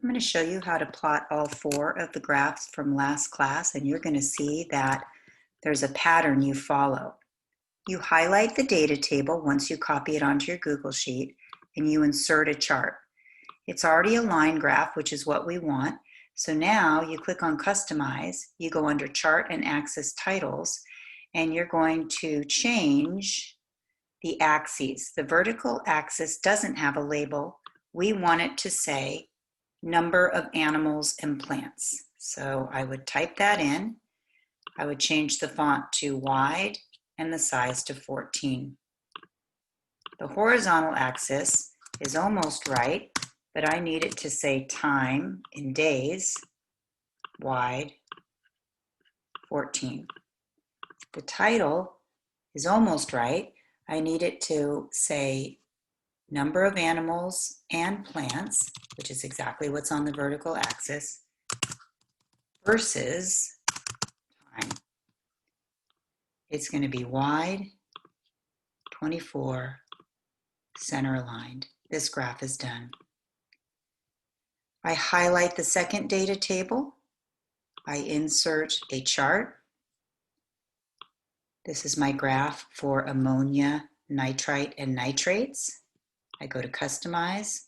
I'm going to show you how to plot all four of the graphs from last class, and you're going to see that there's a pattern you follow. You highlight the data table once you copy it onto your Google Sheet, and you insert a chart. It's already a line graph, which is what we want. So now you click on Customize, you go under Chart and Axis Titles, and you're going to change the axes. The vertical axis doesn't have a label. We want it to say number of animals and plants. So I would type that in. I would change the font to wide and the size to 14. The horizontal axis is almost right, but I need it to say time in days, wide, 14. The title is almost right. I need it to say number of animals and plants, which is exactly what's on the vertical axis, versus time. It's going to be wide, 24, center aligned. This graph is done. I highlight the second data table. I insert a chart. This is my graph for ammonia, nitrite, and nitrates. I go to Customize.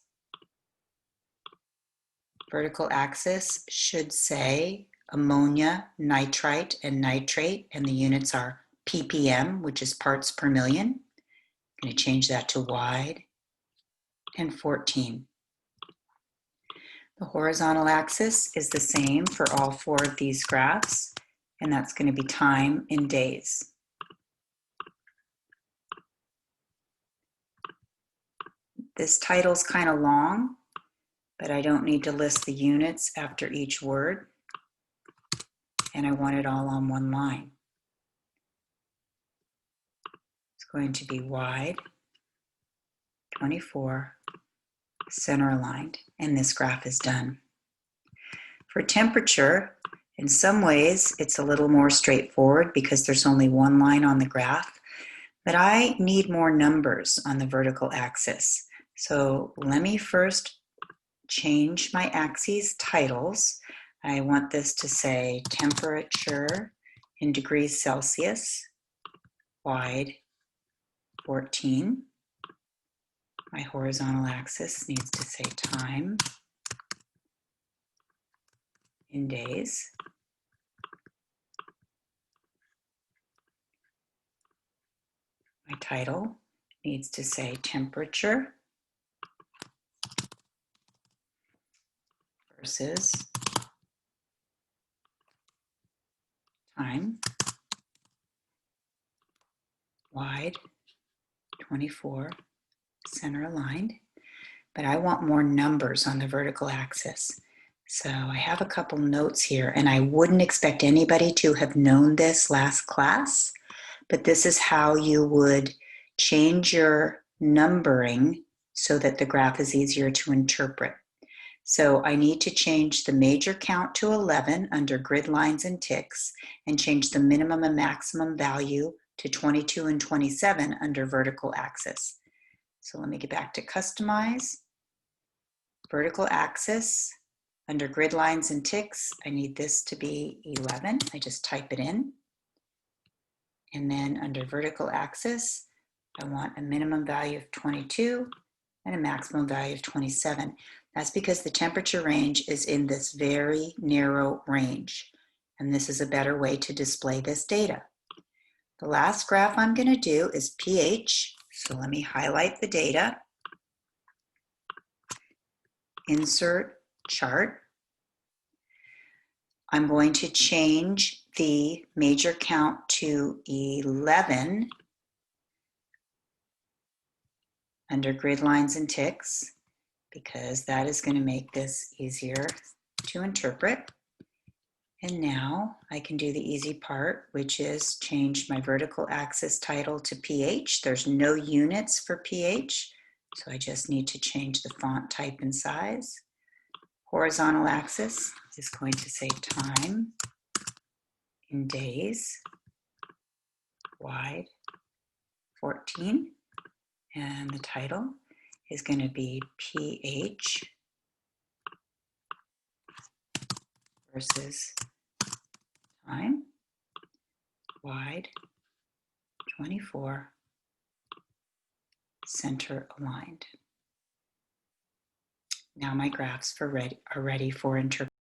Vertical axis should say ammonia, nitrite, and nitrate, and the units are ppm, which is parts per million. I'm going to change that to wide and 14. The horizontal axis is the same for all four of these graphs, and that's going to be time in days. This title's kind of long, but I don't need to list the units after each word, and I want it all on one line. It's going to be wide, 24, center aligned, and this graph is done. For temperature, in some ways, it's a little more straightforward because there's only one line on the graph, but I need more numbers on the vertical axis. So let me first change my axes titles. I want this to say temperature in degrees Celsius, wide, 14. My horizontal axis needs to say time in days. My title needs to say temperature versus time, wide, 24, center aligned, but I want more numbers on the vertical axis. So I have a couple notes here, and I wouldn't expect anybody to have known this last class, but this is how you would change your numbering so that the graph is easier to interpret. So I need to change the major count to 11 under grid lines and ticks, and change the minimum and maximum value to 22 and 27 under vertical axis. So let me get back to Customize. Vertical axis, under grid lines and ticks, I need this to be 11. I just type it in. And then under vertical axis, I want a minimum value of 22 and a maximum value of 27. That's because the temperature range is in this very narrow range, and this is a better way to display this data. The last graph I'm going to do is pH, so let me highlight the data, insert chart. I'm going to change the major count to 11 under grid lines and ticks, because that is going to make this easier to interpret. And now I can do the easy part, which is change my vertical axis title to pH. There's no units for pH, so I just need to change the font type and size. Horizontal axis is going to say time in days, wide, 14, and the title is going to be pH versus time, wide, 24, center aligned. Now my graphs are ready for interpretation.